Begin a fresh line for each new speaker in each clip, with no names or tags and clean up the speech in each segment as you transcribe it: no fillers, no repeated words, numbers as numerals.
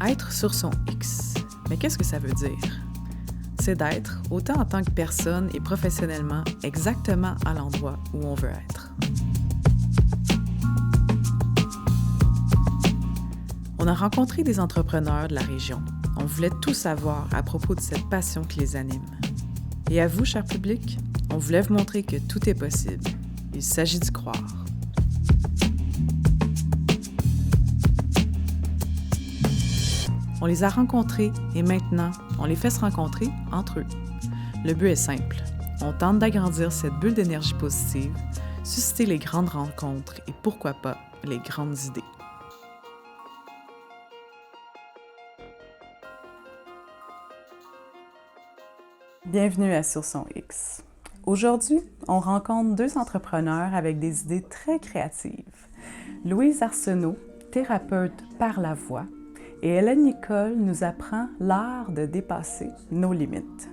Être sur son X. Mais qu'est-ce que ça veut dire? C'est d'être, autant en tant que personne et professionnellement, exactement à l'endroit où on veut être. On a rencontré des entrepreneurs de la région. On voulait tout savoir à propos de cette passion qui les anime. Et à vous, cher public, on voulait vous montrer que tout est possible. Il s'agit d'y croire. On les a rencontrés et maintenant, on les fait se rencontrer entre eux. Le but est simple. On tente d'agrandir cette bulle d'énergie positive, susciter les grandes rencontres et pourquoi pas les grandes idées. Bienvenue à Sur son X. Aujourd'hui, on rencontre deux entrepreneurs avec des idées très créatives. Louise Arsenault, thérapeute par la voix, et Hélène Nicole nous apprend l'art de dépasser nos limites.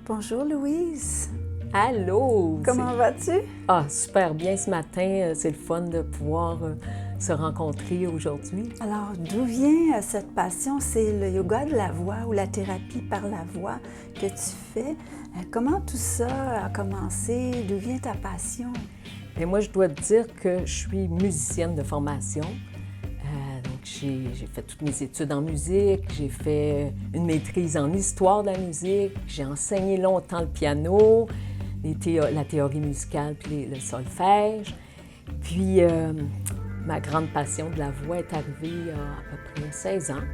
Bonjour Louise.
Allô!
Comment vas-tu?
Ah, super bien ce matin. C'est le fun de pouvoir se rencontrer aujourd'hui.
Alors, d'où vient cette passion? C'est le yoga de la voix ou la thérapie par la voix que tu fais. Comment tout ça a commencé? D'où vient ta passion?
Et moi, je dois te dire que je suis musicienne de formation. Donc, j'ai fait toutes mes études en musique, j'ai fait une maîtrise en histoire de la musique, j'ai enseigné longtemps le piano, la théorie musicale puis le solfège. Puis, ma grande passion de la voix est arrivée il y a à peu près 16 ans.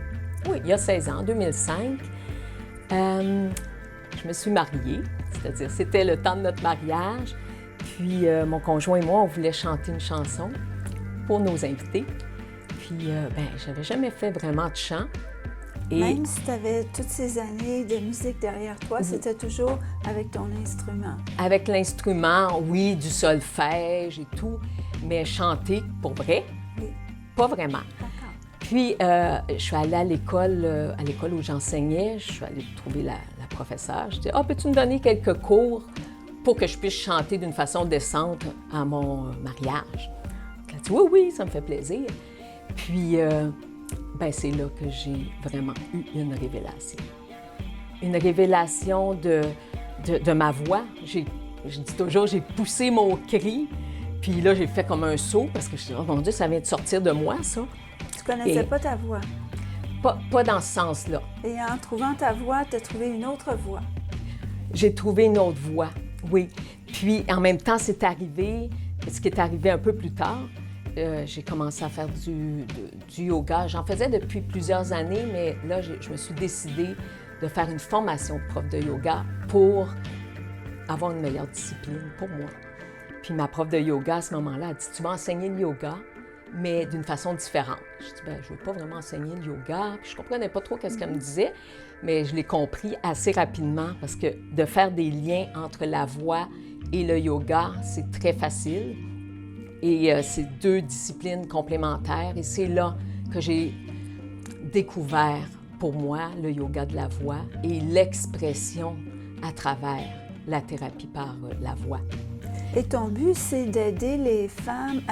Oui, il y a 16 ans, en 2005. Je me suis mariée, c'est-à-dire c'était le temps de notre mariage. Puis mon conjoint et moi, on voulait chanter une chanson pour nos invités. Puis, j'avais jamais fait vraiment de chant.
Et... Même si tu avais toutes ces années de musique derrière toi, c'était toujours avec ton instrument?
Avec l'instrument, oui, du solfège et tout, mais chanter pour vrai, oui. Pas vraiment.
D'accord.
Puis, je suis allée à l'école où j'enseignais, je suis allée trouver la professeure. Je dis « Ah, peux-tu me donner quelques cours pour que je puisse chanter d'une façon décente à mon mariage? » Elle dit « Oui, ça me fait plaisir. » Puis, c'est là que j'ai vraiment eu une révélation. Une révélation de ma voix. Je dis toujours, j'ai poussé mon cri, puis là, j'ai fait comme un saut parce que je dis, oh mon Dieu, ça vient de sortir de moi, ça.
Tu connaissais pas ta voix?
Pas dans ce sens-là.
Et en trouvant ta voix, tu as trouvé une autre voix?
J'ai trouvé une autre voix, oui. Puis, en même temps, c'est arrivé, ce qui est arrivé un peu plus tard, j'ai commencé à faire du yoga. J'en faisais depuis plusieurs années, mais là, je me suis décidée de faire une formation de prof de yoga pour avoir une meilleure discipline pour moi. Puis ma prof de yoga, à ce moment-là, a dit « Tu vas enseigner le yoga, mais d'une façon différente. » Je dis « Je ne veux pas vraiment enseigner le yoga. » Puis je ne comprenais pas trop ce qu'elle me disait, mais je l'ai compris assez rapidement parce que de faire des liens entre la voix et le yoga, c'est très facile. Et c'est deux disciplines complémentaires. Et c'est là que j'ai découvert, pour moi, le yoga de la voix et l'expression à travers la thérapie par la voix.
Et ton but, c'est d'aider les femmes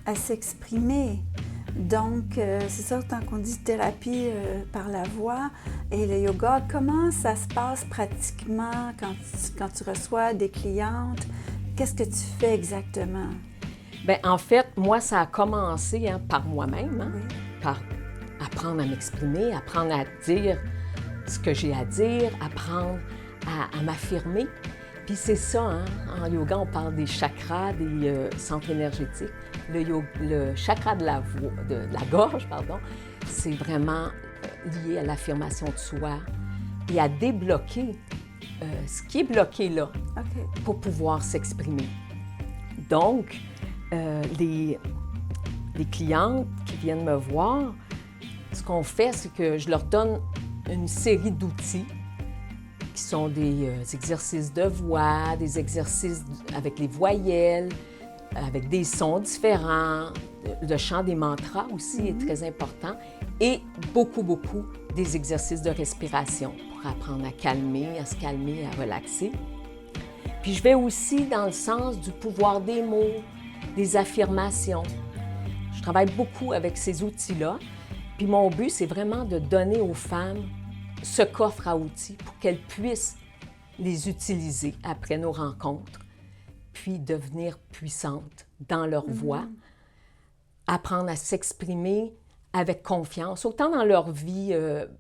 à s'exprimer. Donc, c'est ça, tant qu'on dit thérapie par la voix et le yoga, comment ça se passe pratiquement quand tu reçois des clientes? Qu'est-ce que tu fais exactement?
Bien, en fait, moi, ça a commencé par moi-même,
oui.
Par apprendre à m'exprimer, apprendre à dire ce que j'ai à dire, apprendre à m'affirmer. Puis c'est ça, en yoga, on parle des chakras, des centres énergétiques. Le chakra de la gorge, c'est vraiment lié à l'affirmation de soi et à débloquer ce qui est bloqué là,
okay.
Pour pouvoir s'exprimer. Donc, les clientes qui viennent me voir, ce qu'on fait, c'est que je leur donne une série d'outils qui sont des exercices de voix, des exercices avec les voyelles, avec des sons différents. Le chant des mantras aussi est très important. Et beaucoup des exercices de respiration pour apprendre à calmer, à se calmer, à relaxer. Puis je vais aussi dans le sens du pouvoir des mots, des affirmations. Je travaille beaucoup avec ces outils-là. Puis mon but, c'est vraiment de donner aux femmes ce coffre à outils pour qu'elles puissent les utiliser après nos rencontres, puis devenir puissantes dans leur voix, apprendre à s'exprimer avec confiance, autant dans leur vie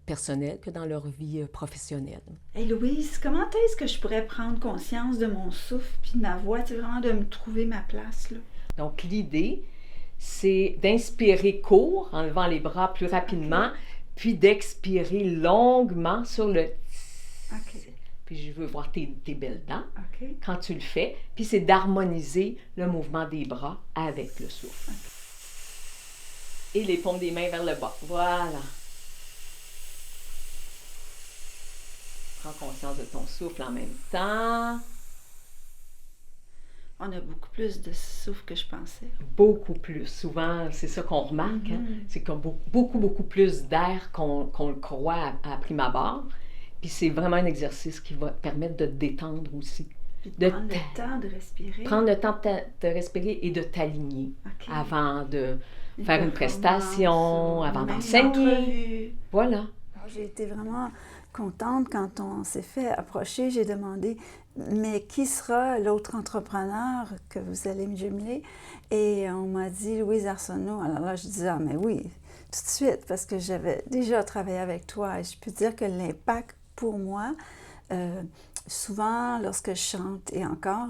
personnelle que dans leur vie professionnelle.
Hey Louise, comment est-ce que je pourrais prendre conscience de mon souffle puis de ma voix, tu sais, vraiment de me trouver ma place, là?
Donc, l'idée, c'est d'inspirer court, en levant les bras plus rapidement, puis d'expirer longuement sur le
OK.
Puis je veux voir tes belles dents
OK.
quand tu le fais. Puis c'est d'harmoniser le mouvement des bras avec le souffle. Et les paumes des mains vers le bas. Voilà. Prends conscience de ton souffle en même temps.
On a beaucoup plus de souffle que je pensais.
Beaucoup plus. Souvent, c'est ça qu'on remarque. Hein? C'est qu'on a beaucoup plus d'air qu'on le croit à prime abord. Puis c'est vraiment un exercice qui va te permettre de te détendre aussi.
Puis de prendre le temps de respirer.
Prendre le temps de respirer et de t'aligner avant de faire une prestation, avant d'enseigner. Voilà.
Alors, j'ai été vraiment contente quand on s'est fait approcher. J'ai demandé, mais qui sera l'autre entrepreneur que vous allez me jumeler? Et on m'a dit Louise Arsenault. Alors là, je disais, ah, mais oui, tout de suite, parce que j'avais déjà travaillé avec toi. Et je peux dire que l'impact pour moi, souvent, lorsque je chante, et encore,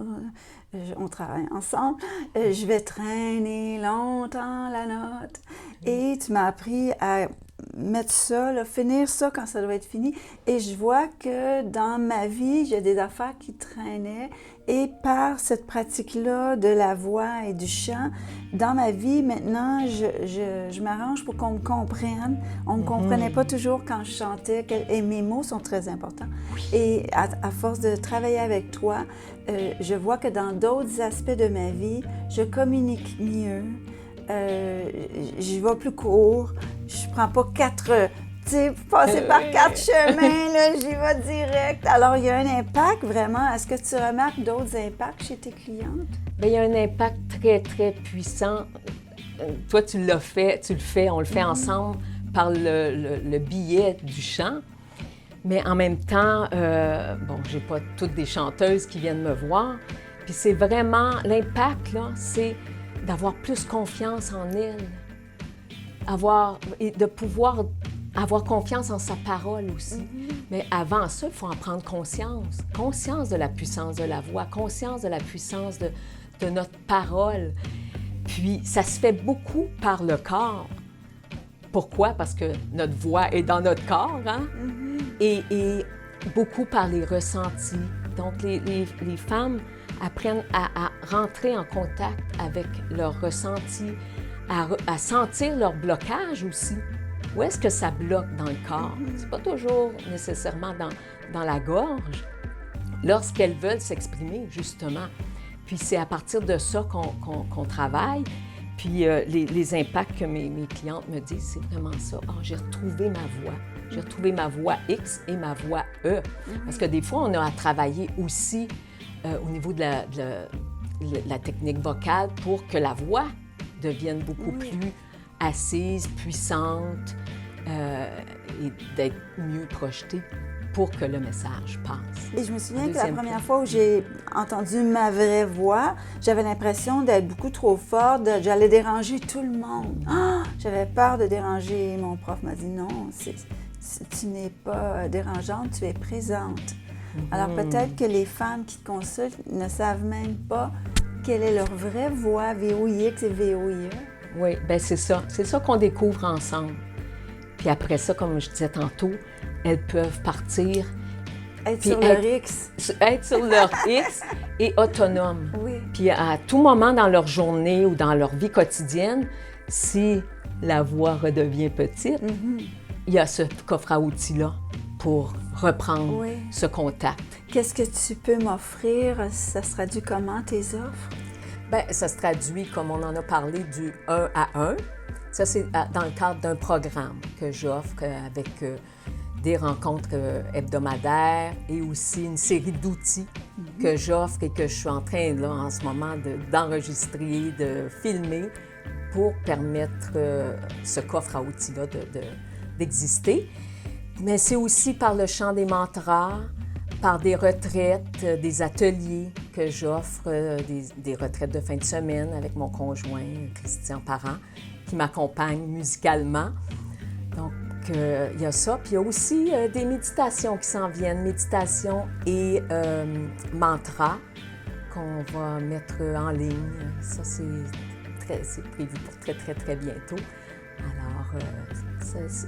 on travaille ensemble, je vais traîner longtemps la note. Et tu m'as appris à mettre ça, là, finir ça quand ça doit être fini. Et je vois que dans ma vie, j'ai des affaires qui traînaient. Et par cette pratique-là de la voix et du chant, dans ma vie, maintenant, je m'arrange pour qu'on me comprenne. On ne me comprenait pas toujours quand je chantais, et mes mots sont très importants. Et à force de travailler avec toi, je vois que dans d'autres aspects de ma vie, je communique mieux, j'y vais plus court, je prends pas passer par 4 chemins, là, j'y vais direct. Alors, il y a un impact vraiment. Est-ce que tu remarques d'autres impacts chez tes clientes?
Bien, il y a un impact très, très puissant. Toi, tu le fais, on le fait ensemble par le biais du chant. Mais en même temps, j'ai pas toutes des chanteuses qui viennent me voir. Puis c'est vraiment, l'impact, là, c'est d'avoir plus confiance en elle. Et de pouvoir avoir confiance en sa parole aussi. Mais avant ça, il faut en prendre conscience. Conscience de la puissance de la voix, conscience de la puissance de notre parole. Puis, ça se fait beaucoup par le corps. Pourquoi? Parce que notre voix est dans notre corps, hein? Et beaucoup par les ressentis. Donc, les femmes apprennent à rentrer en contact avec leurs ressentis, à sentir leur blocage aussi. Où est-ce que ça bloque dans le corps? C'est pas toujours nécessairement dans la gorge. Lorsqu'elles veulent s'exprimer, justement. Puis c'est à partir de ça qu'on travaille. Puis les impacts que mes clientes me disent, c'est vraiment ça. Ah, j'ai retrouvé ma voix. J'ai retrouvé ma voix X et ma voix E. Parce que des fois, on a à travailler aussi au niveau de la technique vocale pour que la voix devienne beaucoup plus assise, puissante et d'être mieux projetée pour que le message passe.
Et je me souviens que la première fois où j'ai entendu ma vraie voix, j'avais l'impression d'être beaucoup trop forte, j'allais déranger tout le monde. Ah! J'avais peur de déranger. Mon prof m'a dit non, tu n'es pas dérangeante, tu es présente. Alors peut-être que les femmes qui te consultent ne savent même pas quelle est leur vraie voix, VOIX et VOIE.
Oui, bien c'est ça. C'est ça qu'on découvre ensemble. Puis après ça, comme je disais tantôt, elles peuvent partir.
Être sur leur X.
Être sur leur X et autonome.
Oui.
Puis à tout moment dans leur journée ou dans leur vie quotidienne, si la voix redevient petite, il y a ce coffre à outils-là pour reprendre ce contact.
Qu'est-ce que tu peux m'offrir? Ça se traduit comment, tes offres?
Bien, ça se traduit, comme on en a parlé, du 1 à 1. Ça, c'est dans le cadre d'un programme que j'offre avec des rencontres hebdomadaires et aussi une série d'outils que j'offre et que je suis en train, là, en ce moment, d'enregistrer, de filmer pour permettre ce coffre à outils-là d'exister. Mais c'est aussi par le chant des mantras, par des retraites, des ateliers que j'offre, des retraites de fin de semaine avec mon conjoint, Christian Parent, qui m'accompagne musicalement. Donc, il y a ça. Puis il y a aussi des méditations qui s'en viennent, méditations et mantras qu'on va mettre en ligne. Ça, c'est prévu pour très, très, très bientôt. Alors,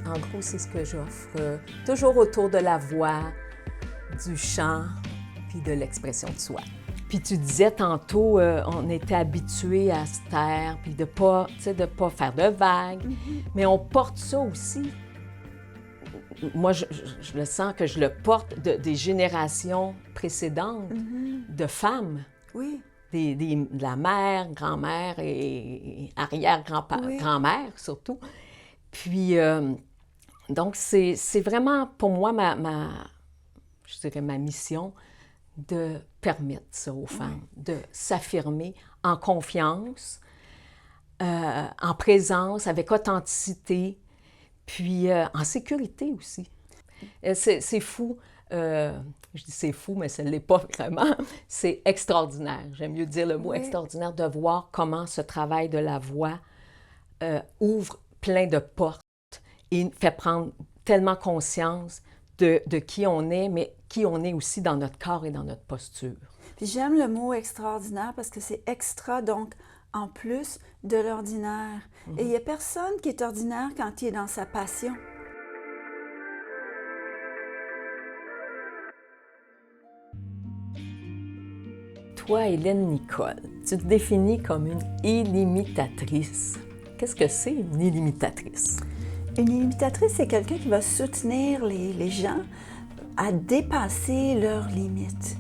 en gros, c'est ce que j'offre. Toujours autour de la voix, du chant, puis de l'expression de soi. Puis tu disais tantôt, on était habitués à se taire, puis de pas faire de vagues. Mais on porte ça aussi. Moi, je le sens que je le porte des générations précédentes de femmes.
Oui.
De la mère, grand-mère et arrière-grand-mère surtout. Puis, donc, c'est vraiment pour moi je dirais ma mission de permettre ça aux femmes, de s'affirmer en confiance, en présence, avec authenticité, puis en sécurité aussi. C'est fou. Je dis c'est fou, mais ça ne l'est pas vraiment. C'est extraordinaire. J'aime mieux dire le mot extraordinaire, de voir comment ce travail de la voix ouvre plein de portes et fait prendre tellement conscience de qui on est, mais qui on est aussi dans notre corps et dans notre posture.
Puis j'aime le mot extraordinaire parce que c'est extra, donc en plus de l'ordinaire. Et il n'y a personne qui est ordinaire quand il est dans sa passion.
Toi, Hélène Nicole, tu te définis comme une illimitatrice. Qu'est-ce que c'est une illimitatrice?
Une illimitatrice, c'est quelqu'un qui va soutenir les gens à dépasser leurs limites.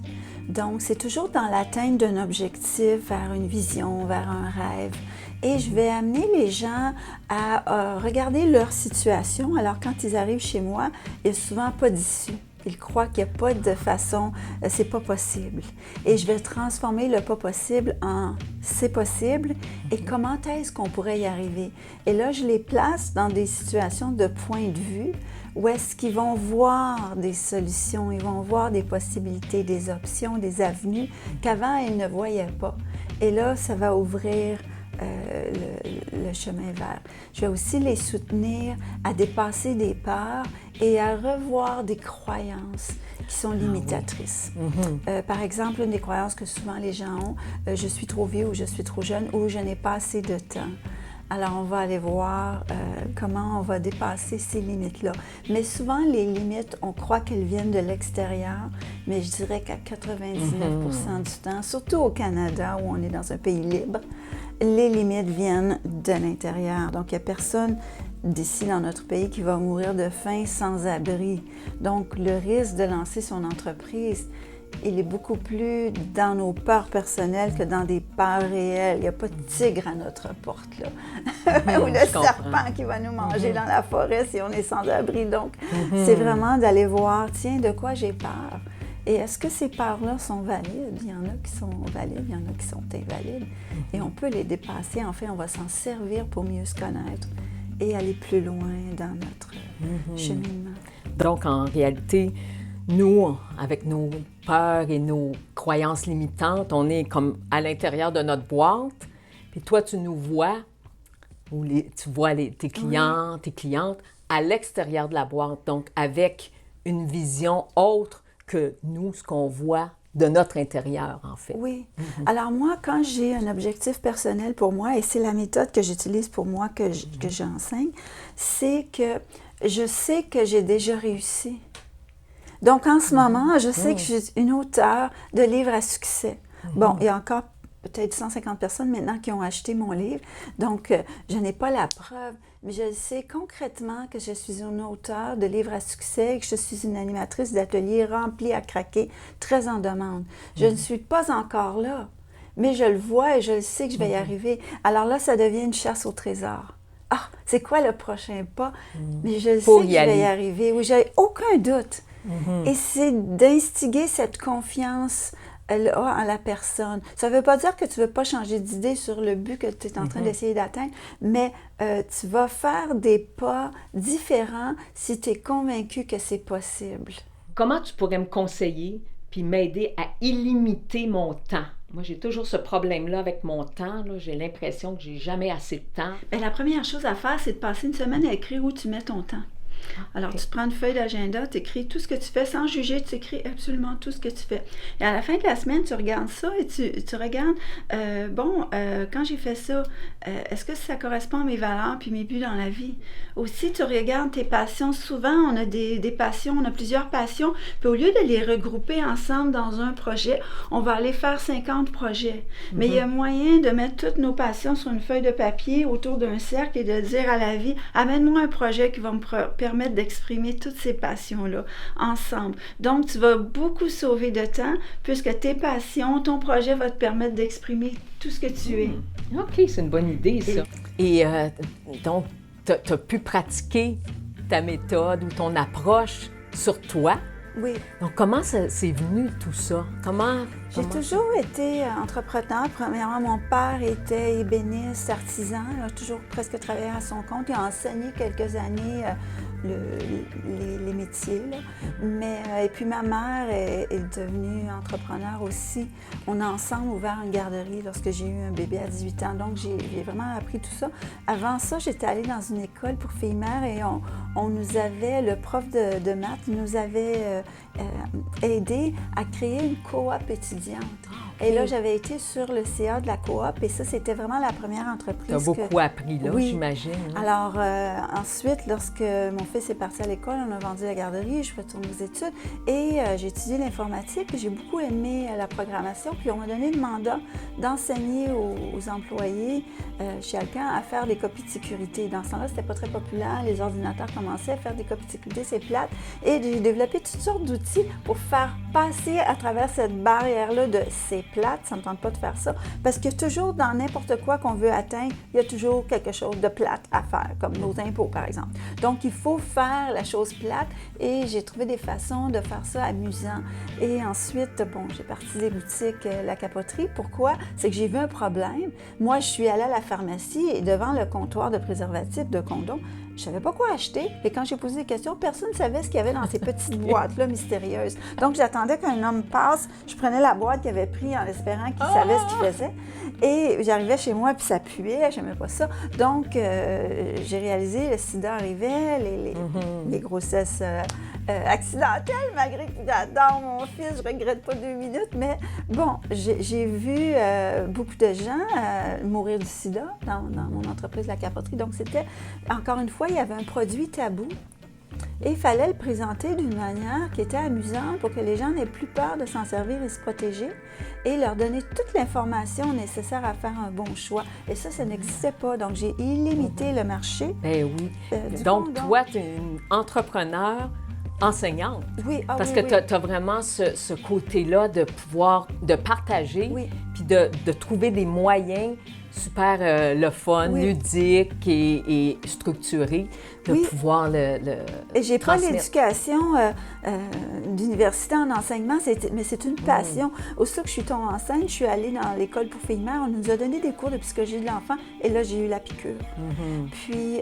Donc, c'est toujours dans l'atteinte d'un objectif, vers une vision, vers un rêve. Et je vais amener les gens à regarder leur situation. Alors, quand ils arrivent chez moi, il n'y a souvent pas d'issue. Ils croient qu'il n'y a pas de façon, c'est pas possible. Et je vais transformer le pas possible en c'est possible et comment est-ce qu'on pourrait y arriver. Et là, je les place dans des situations de point de vue où est-ce qu'ils vont voir des solutions, ils vont voir des possibilités, des options, des avenues qu'avant ils ne voyaient pas. Et là, ça va ouvrir le chemin vers. Je vais aussi les soutenir à dépasser des peurs et à revoir des croyances qui sont limitatrices. Par exemple, une des croyances que souvent les gens ont, je suis trop vieux ou je suis trop jeune ou je n'ai pas assez de temps. Alors, on va aller voir comment on va dépasser ces limites-là. Mais souvent, les limites, on croit qu'elles viennent de l'extérieur, mais je dirais qu'à 99% du temps, surtout au Canada, où on est dans un pays libre, les limites viennent de l'intérieur. Donc, il n'y a personne d'ici dans notre pays qui va mourir de faim sans abri. Donc, le risque de lancer son entreprise, il est beaucoup plus dans nos peurs personnelles que dans des peurs réelles. Il n'y a pas de tigre à notre porte, là. Ou le serpent qui va nous manger dans la forêt si on est sans abri. Donc, c'est vraiment d'aller voir, tiens, de quoi j'ai peur? Et est-ce que ces peurs-là sont valides? Il y en a qui sont valides, il y en a qui sont invalides. Et on peut les dépasser. En fait, on va s'en servir pour mieux se connaître et aller plus loin dans notre cheminement.
Donc, en réalité, nous, avec nos peurs et nos croyances limitantes, on est comme à l'intérieur de notre boîte. Puis toi, tu nous vois, ou tu vois tes clients, tes clientes à l'extérieur de la boîte, donc avec une vision autre que nous, ce qu'on voit de notre intérieur, en fait.
Oui. Alors moi, quand j'ai un objectif personnel pour moi, et c'est la méthode que j'utilise pour moi, que j'enseigne, c'est que je sais que j'ai déjà réussi. Donc, en ce moment, je sais que je suis une auteure de livres à succès. Bon, il y a encore peut-être 150 personnes maintenant qui ont acheté mon livre. Donc, je n'ai pas la preuve, mais je sais concrètement que je suis une auteure de livres à succès et que je suis une animatrice d'ateliers remplie à craquer, très en demande. Je ne suis pas encore là, mais je le vois et je le sais que je vais y arriver. Alors là, ça devient une chasse au trésor. Ah, c'est quoi le prochain pas? Mais je le sais que je vais y arriver. Oui, j'ai aucun doute. Et c'est d'instiguer cette confiance elle a en la personne. Ça ne veut pas dire que tu ne veux pas changer d'idée sur le but que tu es en train d'essayer d'atteindre, mais tu vas faire des pas différents si tu es convaincu que c'est possible.
Comment tu pourrais me conseiller puis m'aider à illimiter mon temps? Moi, j'ai toujours ce problème-là avec mon temps. Là. J'ai l'impression que j'ai jamais assez de temps.
Bien, la première chose à faire, c'est de passer une semaine à écrire où tu mets ton temps. Alors, tu te prends une feuille d'agenda, tu écris tout ce que tu fais sans juger, tu écris absolument tout ce que tu fais. Et à la fin de la semaine, tu regardes ça et tu regardes, quand j'ai fait ça, est-ce que ça correspond à mes valeurs puis mes buts dans la vie? Aussi, tu regardes tes passions. Souvent, on a des passions, on a plusieurs passions, puis au lieu de les regrouper ensemble dans un projet, on va aller faire 50 projets. Mais il y a moyen de mettre toutes nos passions sur une feuille de papier autour d'un cercle et de dire à la vie, amène-moi un projet qui va me permettre d'exprimer toutes ces passions-là ensemble. Donc, tu vas beaucoup sauver de temps puisque tes passions, ton projet va te permettre d'exprimer tout ce que tu es.
OK, c'est une bonne idée, ça. Et donc, tu as pu pratiquer ta méthode ou ton approche sur toi.
Oui.
Donc, comment c'est venu tout ça?
J'ai toujours été entrepreneur. Premièrement, mon père était ébéniste, artisan. Il a toujours presque travaillé à son compte. Il a enseigné quelques années les métiers. Là. Et puis ma mère est devenue entrepreneur aussi. On a ensemble ouvert une garderie lorsque j'ai eu un bébé à 18 ans. Donc, j'ai vraiment appris tout ça. Avant ça, j'étais allée dans une école pour filles-mères et on nous avait, le prof de maths nous avait aidé à créer une coop étudiante. Et là, j'avais été sur le CA de la coop et ça, c'était vraiment la première entreprise.
Tu as beaucoup appris là, oui. J'imagine. Hein?
Alors, ensuite, lorsque mon fils est parti à l'école, on a vendu la garderie, je retourne aux études et j'ai étudié l'informatique. J'ai beaucoup aimé la programmation. Puis, on m'a donné le mandat d'enseigner aux employés chez Alcan à faire des copies de sécurité. Dans ce temps-là, c'était pas très populaire. Les ordinateurs commençaient à faire des copies de sécurité, c'est plate. Et j'ai développé toutes sortes d'outils pour faire passer à travers cette barrière-là de c'est plate, ça ne me tente pas de faire ça. Parce que toujours dans n'importe quoi qu'on veut atteindre, il y a toujours quelque chose de plate à faire, comme nos impôts, par exemple. Donc, il faut faire la chose plate et j'ai trouvé des façons de faire ça amusant. Et ensuite, j'ai parti des boutiques La Capoterie. Pourquoi? C'est que j'ai vu un problème. Moi, je suis allée à la pharmacie et devant le comptoir de préservatifs, de condoms, je ne savais pas quoi acheter. Et quand j'ai posé des questions, personne ne savait ce qu'il y avait dans ces petites boîtes-là mystérieuses. Donc, j'attendais qu'un homme passe. Je prenais la boîte qu'il avait prise en espérant qu'il savait ce qu'il faisait. Et j'arrivais chez moi, puis ça puait. Je n'aimais pas ça. Donc, j'ai réalisé, le sida arrivait, les grossesses accidentelles, malgré que j'adore mon fils, je ne regrette pas 2 minutes. Mais bon, j'ai vu beaucoup de gens mourir du sida dans mon entreprise La Capoterie. Donc, c'était, encore une fois, il y avait un produit tabou et il fallait le présenter d'une manière qui était amusante pour que les gens n'aient plus peur de s'en servir et se protéger et leur donner toute l'information nécessaire à faire un bon choix. Et ça n'existait pas. Donc, j'ai illimité le marché.
Ben oui. Donc, toi, tu es une entrepreneur enseignante.
Oui.
Parce que tu as vraiment ce côté-là de pouvoir, de partager, puis de trouver des moyens super le fun, ludique et structuré de pouvoir le
Et j'ai pas l'éducation d'université en enseignement, mais c'est une passion. Aussitôt que je suis tombée enceinte, je suis allée dans l'école pour filles-mères, on nous a donné des cours de psychologie de l'enfant et là, j'ai eu la piqûre. Puis,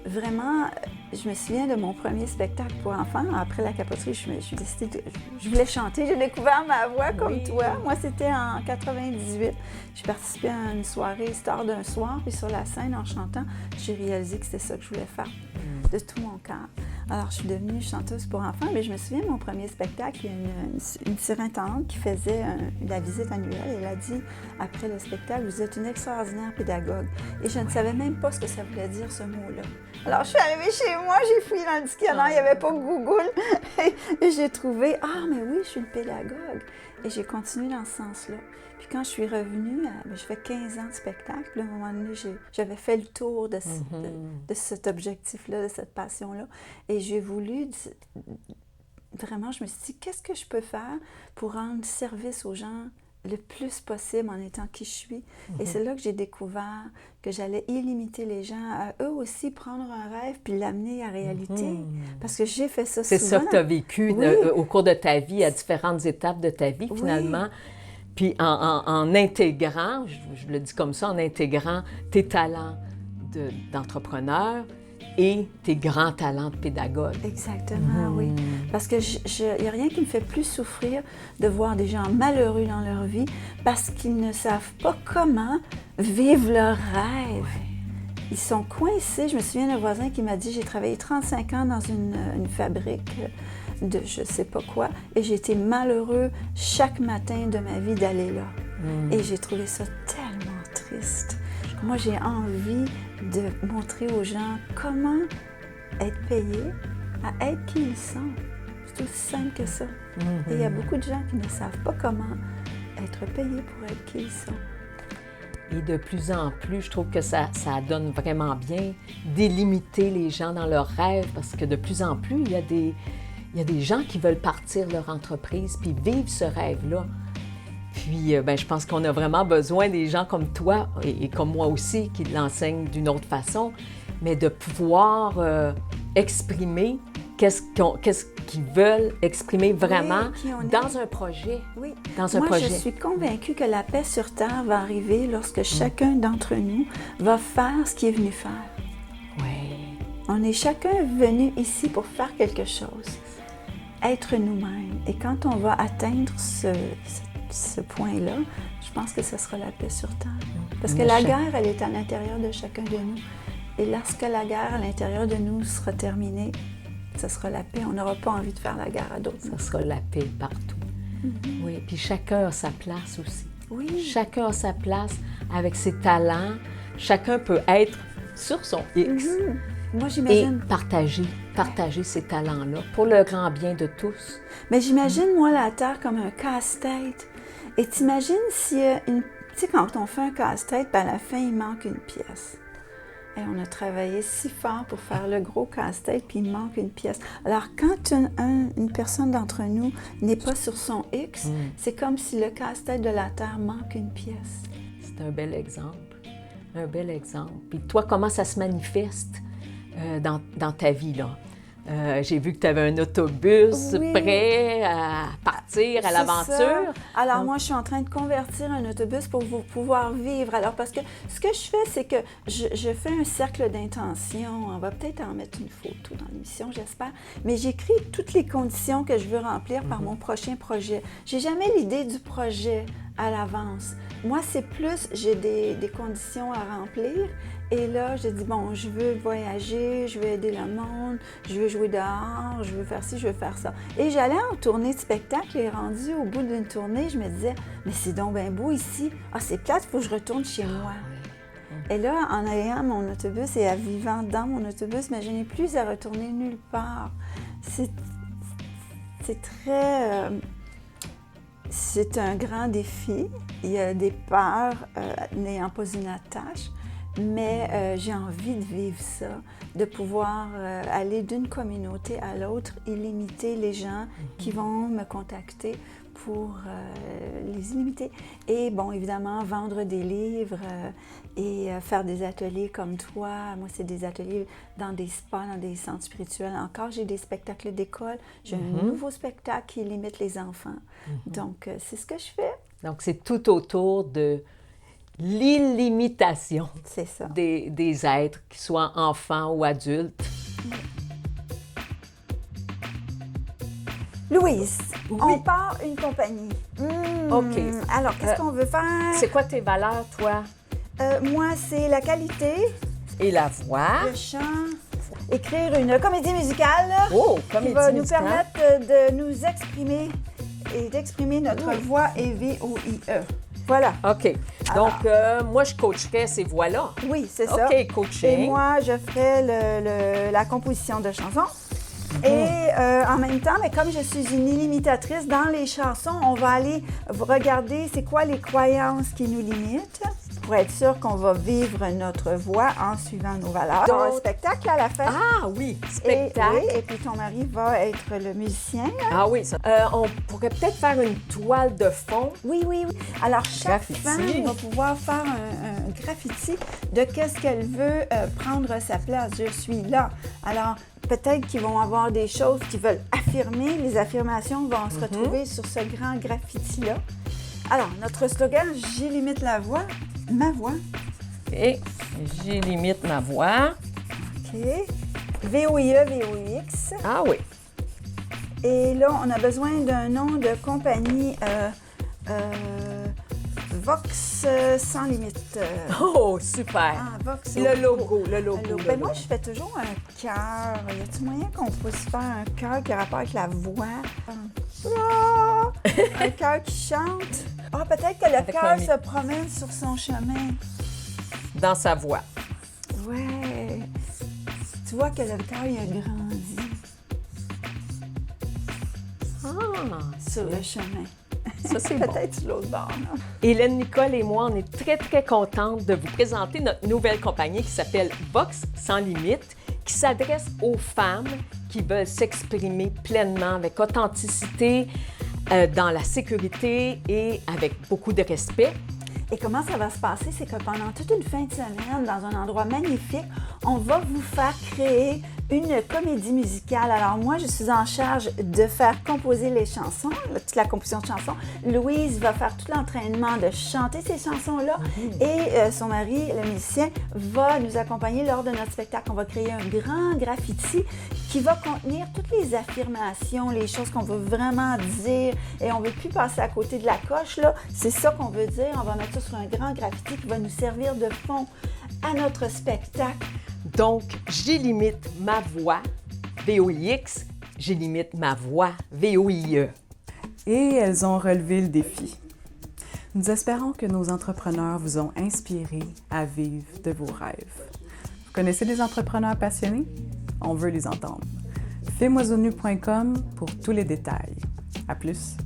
vraiment, je me souviens de mon premier spectacle pour enfants. Après La Capoterie, je voulais chanter. J'ai découvert ma voix comme toi. Moi, c'était en 98. J'ai participé à une soirée Star d'un soir. Puis sur la scène, en chantant, j'ai réalisé que c'était ça que je voulais faire de tout mon cœur. Alors, je suis devenue chanteuse pour enfants. Mais je me souviens de mon premier spectacle. Il y a une surintendante qui faisait la visite annuelle. Elle a dit, après le spectacle, vous êtes une extraordinaire pédagogue. Et je ne savais même pas ce que ça voulait dire, ce mot-là. Alors, je suis arrivée chez moi, j'ai fouillé dans le dictionnaire, il n'y avait pas Google. Et j'ai trouvé, mais oui, je suis une pédagogue. Et j'ai continué dans ce sens-là. Puis quand je suis revenue, je fais 15 ans de spectacle. Puis à un moment donné, j'avais fait le tour de cet objectif-là, de cette passion-là. Et j'ai voulu, vraiment, je me suis dit, qu'est-ce que je peux faire pour rendre service aux gens le plus possible en étant qui je suis. Et c'est là que j'ai découvert que j'allais illimiter les gens à eux aussi prendre un rêve puis l'amener à réalité. Parce que j'ai fait ça
C'est
souvent.
ça que tu as vécu
Oui.
au cours de ta vie, à différentes étapes de ta vie, finalement. Puis en intégrant, je le dis comme ça, en intégrant tes talents d'entrepreneur et tes grands talents de pédagogue.
Exactement, oui. Parce que il n'y a rien qui me fait plus souffrir de voir des gens malheureux dans leur vie parce qu'ils ne savent pas comment vivre leur rêve. Ils sont coincés. Je me souviens d'un voisin qui m'a dit, j'ai travaillé 35 ans dans une fabrique de je ne sais pas quoi et j'ai été malheureux chaque matin de ma vie d'aller là. Et j'ai trouvé ça tellement triste. Moi, j'ai envie de montrer aux gens comment être payés à être qui ils sont. C'est aussi simple que ça. Et il y a beaucoup de gens qui ne savent pas comment être payés pour être qui ils sont.
Et de plus en plus, je trouve que ça donne vraiment bien d'élimiter les gens dans leurs rêves parce que de plus en plus, il y a des gens qui veulent partir leur entreprise puis vivre ce rêve-là. Puis, je pense qu'on a vraiment besoin des gens comme toi et comme moi aussi qui l'enseignent d'une autre façon, mais de pouvoir exprimer qu'est-ce qu'ils veulent exprimer vraiment dans un projet.
Oui.
Dans un
Moi,
projet.
je suis convaincue que la paix sur Terre va arriver lorsque chacun d'entre nous va faire ce qu'il est venu faire.
Oui.
On est chacun venu ici pour faire quelque chose, être nous-mêmes. Et quand on va atteindre ce point-là, je pense que ce sera la paix sur Terre. Parce que la guerre, elle est à l'intérieur de chacun de nous. Et lorsque la guerre à l'intérieur de nous sera terminée, ce sera la paix. On n'aura pas envie de faire la guerre à d'autres.
Ce sera la paix partout. Oui, puis chacun a sa place aussi.
Oui.
Chacun a sa place avec ses talents. Chacun peut être sur son X
Moi,
et
j'imagine...
partager ces talents-là pour le grand bien de tous.
Mais j'imagine, moi, la Terre comme un casse-tête. Et t'imagines s'il y a une... Tu sais, quand on fait un casse-tête, à la fin, il manque une pièce. Et on a travaillé si fort pour faire le gros casse-tête, puis il manque une pièce. Alors, quand une personne d'entre nous n'est pas sur son X, c'est comme si le casse-tête de la Terre manque une pièce.
C'est un bel exemple. Un bel exemple. Puis toi, comment ça se manifeste dans ta vie, là? J'ai vu que tu avais un autobus prêt à partir à l'aventure.
Ça. Alors, moi, je suis en train de convertir un autobus pour pouvoir vivre. Alors, parce que ce que je fais, c'est que je fais un cercle d'intention. On va peut-être en mettre une photo dans l'émission, j'espère. Mais j'écris toutes les conditions que je veux remplir par mon prochain projet. J'ai jamais l'idée du projet à l'avance. Moi, c'est plus, j'ai des conditions à remplir. Et là, j'ai dit, bon, je veux voyager, je veux aider le monde, je veux jouer dehors, je veux faire ci, je veux faire ça. Et j'allais en tournée de spectacle et rendu au bout d'une tournée, je me disais, mais c'est donc bien beau ici. Ah, c'est plate, il faut que je retourne chez moi. Et là, en ayant mon autobus et en vivant dans mon autobus, mais je n'ai plus à retourner nulle part. C'est très... c'est un grand défi. Il y a des peurs n'ayant pas une attache. Mais j'ai envie de vivre ça, de pouvoir aller d'une communauté à l'autre et limiter les gens qui vont me contacter pour les illimiter. Et bon, évidemment, vendre des livres et faire des ateliers comme toi. Moi, c'est des ateliers dans des spas, dans des centres spirituels. Encore, j'ai des spectacles d'école. J'ai un nouveau spectacle qui limite les enfants. Donc, c'est ce que je fais.
Donc, c'est tout autour de l'illimitation des êtres, qu'ils soient enfants ou adultes.
Louise, on part une compagnie.
OK.
Alors, qu'est-ce qu'on veut faire?
C'est quoi tes valeurs, toi?
Moi, c'est la qualité.
Et la voix.
Le chant. Écrire une comédie musicale
comédie
qui va nous
musicale.
permettre de nous exprimer et d'exprimer notre voix EVOIE. Voilà.
OK. Donc, moi, je coacherais ces voix-là.
Oui, c'est ça.
OK, coaching.
Et moi, je ferai la composition de chansons. Et en même temps, mais comme je suis une illimitatrice, dans les chansons, on va aller regarder c'est quoi les croyances qui nous limitent. pour être sûr qu'on va vivre notre voix en suivant nos valeurs. Donc, un spectacle à la fin.
Ah oui, spectacle.
Et puis ton mari va être le musicien.
Ah oui, ça. On pourrait peut-être faire une toile de fond.
Oui. Alors, chaque
Graffiti.
femme va pouvoir faire un graffiti de qu'est-ce qu'elle veut prendre sa place. Je suis là. Alors, peut-être qu'ils vont avoir des choses qu'ils veulent affirmer. Les affirmations vont se retrouver sur ce grand graffiti-là. Alors, notre slogan, j'y limite la voix, ma voix.
OK. J'y limite ma voix.
OK. VOIE, VOIX.
Ah oui.
Et là, on a besoin d'un nom de compagnie Vox sans limite.
Oh, super.
Ah, Vox.
Le logo.
Ben moi, je fais toujours un cœur. Y a-t-il moyen qu'on puisse faire un cœur qui a rapport avec la voix? Ah! Un cœur qui chante. Ah, peut-être que le
Avec
cœur
un
se promène sur son chemin.
Dans sa voix.
Ouais. Tu vois que le cœur, il a grandi sur le chemin.
Ça, c'est bon.
Peut-être sur l'autre bord, non?
Hélène Nicole et moi, on est très, très contentes de vous présenter notre nouvelle compagnie qui s'appelle Vox Sans Limite, qui s'adresse aux femmes qui veulent s'exprimer pleinement, avec authenticité, dans la sécurité et avec beaucoup de respect.
Et comment ça va se passer? C'est que pendant toute une fin de semaine, dans un endroit magnifique, on va vous faire créer une comédie musicale. Alors moi, je suis en charge de faire composer les chansons, toute la composition de chansons. Louise va faire tout l'entraînement de chanter ces chansons-là. Et son mari, le musicien, va nous accompagner lors de notre spectacle. On va créer un grand graffiti qui va contenir toutes les affirmations, les choses qu'on veut vraiment dire. Et on ne veut plus passer à côté de la coche, là. C'est ça qu'on veut dire. On va mettre ça sur un grand graffiti qui va nous servir de fond à notre spectacle.
Donc, j'y limite ma voix, VOIX, j'y limite ma voix, VOIE.
Et elles ont relevé le défi. Nous espérons que nos entrepreneurs vous ont inspiré à vivre de vos rêves. Vous connaissez des entrepreneurs passionnés? On veut les entendre. Filmoisonu.com pour tous les détails. À plus!